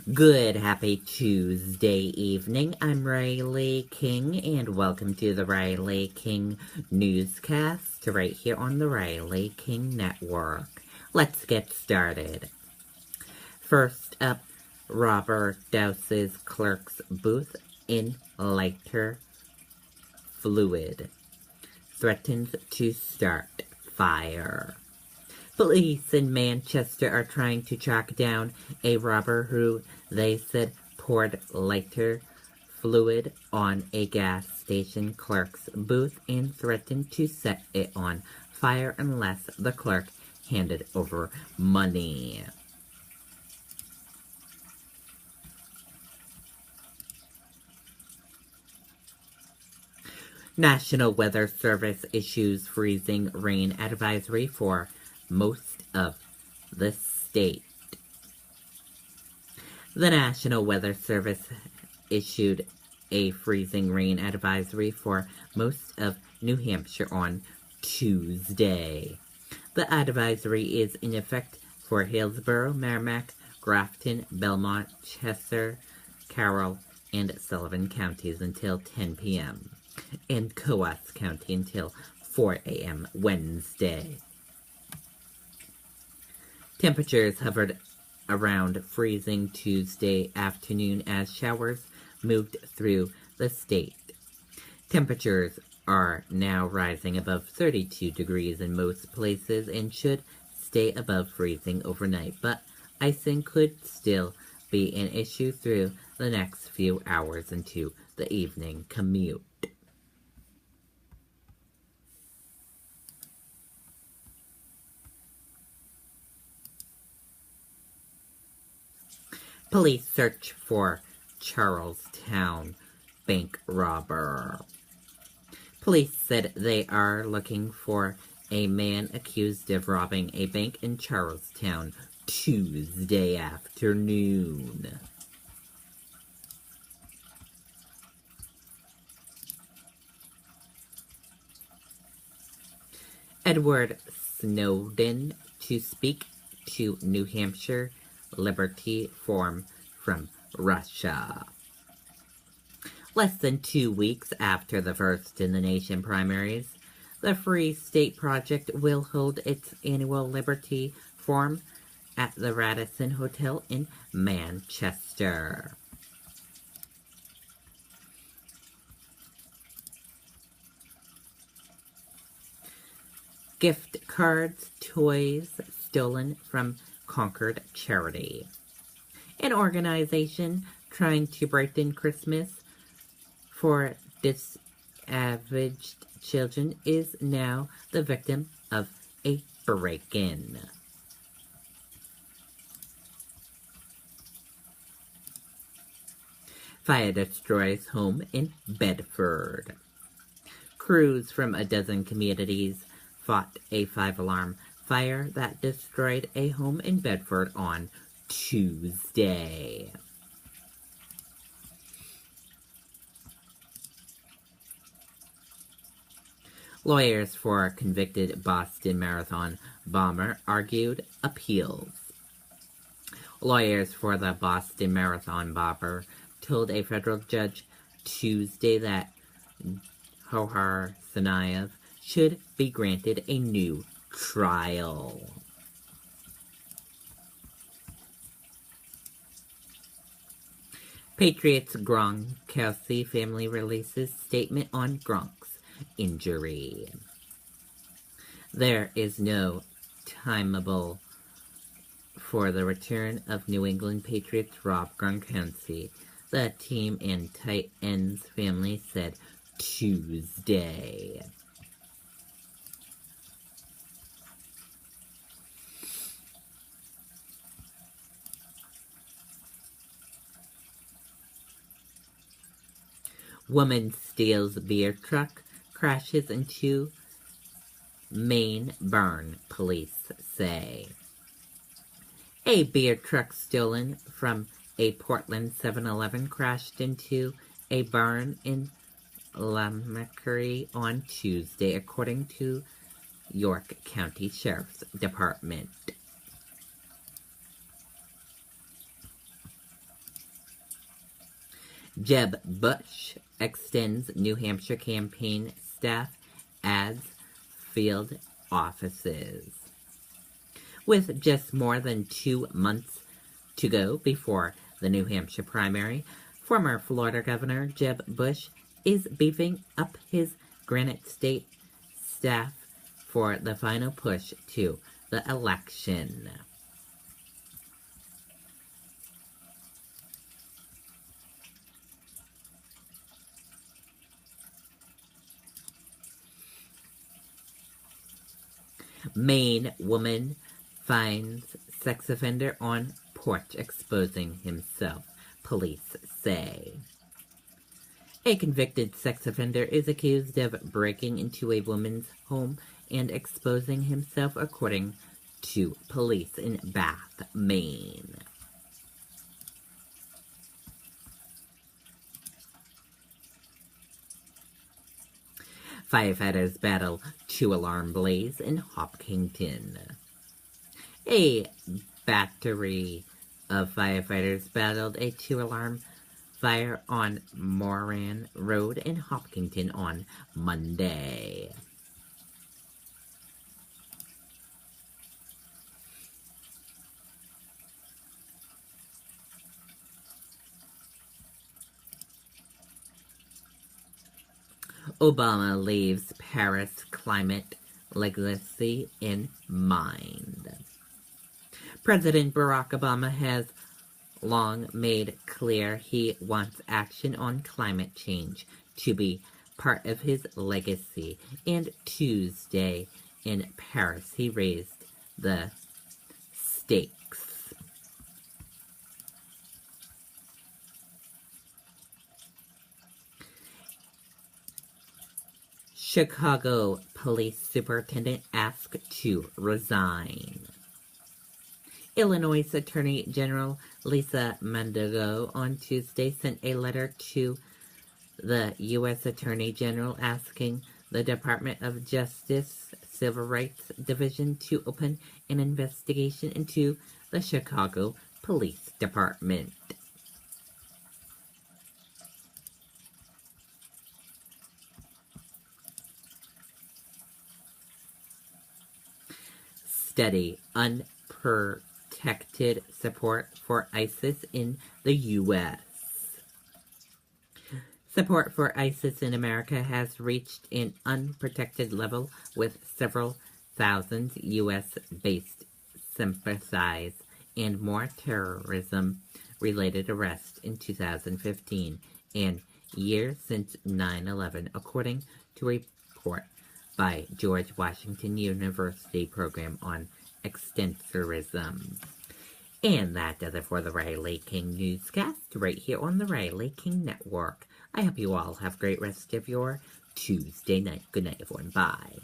Good happy Tuesday evening. I'm Riley King and welcome to the Riley King Newscast right here on the Riley King Network. Let's get started. First up, robber douses clerk's booth in lighter fluid. Threatens to start fire. Police in Manchester are trying to track down a robber who, they said, poured lighter fluid on a gas station clerk's booth and threatened to set it on fire unless the clerk handed over money. National Weather Service issues freezing rain advisory for most of the state. The National Weather Service issued a freezing rain advisory for most of New Hampshire on Tuesday. The advisory is in effect for Hillsborough, Merrimack, Grafton, Belmont, Chester, Carroll, and Sullivan counties until 10 p.m. and Coos County until 4 a.m. Wednesday. Temperatures hovered around freezing Tuesday afternoon as showers moved through the state. Temperatures are now rising above 32 degrees in most places and should stay above freezing overnight, but icing could still be an issue through the next few hours into the evening commute. Police search for Charlestown bank robber. Police said they are looking for a man accused of robbing a bank in Charlestown Tuesday afternoon. Edward Snowden to speak to New Hampshire Liberty Forum from Russia. Less than 2 weeks after the first in the nation primaries, the Free State Project will hold its annual Liberty Forum at the Radisson Hotel in Manchester. Gift cards, toys stolen from Concord Charity. An organization trying to brighten Christmas for disadvantaged children is now the victim of a break-in. Fire destroys home in Bedford. Crews from a dozen communities fought a 5-alarm fire that destroyed a home in Bedford on Tuesday. Lawyers for a convicted Boston Marathon bomber argued appeals. Lawyers for the Boston Marathon bomber told a federal judge Tuesday that Johar Tsarnaev should be granted a new trial. Patriots Gronkowski family releases statement on Gronk's injury. There is no timetable for the return of New England Patriots Rob Gronkowski, the team and tight ends family said Tuesday. Woman steals beer truck, crashes into main barn, police say. A beer truck stolen from a Portland 7-Eleven crashed into a barn in Lamacary on Tuesday, according to York County Sheriff's Department. Jeb Bush extends New Hampshire campaign staff, adds field offices. With just more than 2 months to go before the New Hampshire primary, former Florida Governor Jeb Bush is beefing up his Granite State staff for the final push to the election. Maine woman finds sex offender on porch exposing himself, police say. A convicted sex offender is accused of breaking into a woman's home and exposing himself, according to police in Bath, Maine. Firefighters battle 2-alarm blaze in Hopkinton. A battery of firefighters battled a 2-alarm fire on Moran Road in Hopkinton on Monday. Obama leaves Paris climate legacy in mind. President Barack Obama has long made clear he wants action on climate change to be part of his legacy, and Tuesday in Paris he raised the stakes. Chicago Police Superintendent asked to resign. Illinois Attorney General Lisa Mandago on Tuesday sent a letter to the U.S. Attorney General asking the Department of Justice Civil Rights Division to open an investigation into the Chicago Police Department. Study unprotected support for ISIS in the U.S. Support for ISIS in America has reached an unprotected level, with several thousand U.S.-based sympathize and more terrorism-related arrests in 2015 and years since 9/11, according to a report by George Washington University Program on Extensorism. And that does it for the Riley King Newscast right here on the Riley King Network. I hope you all have a great rest of your Tuesday night. Good night, everyone. Bye.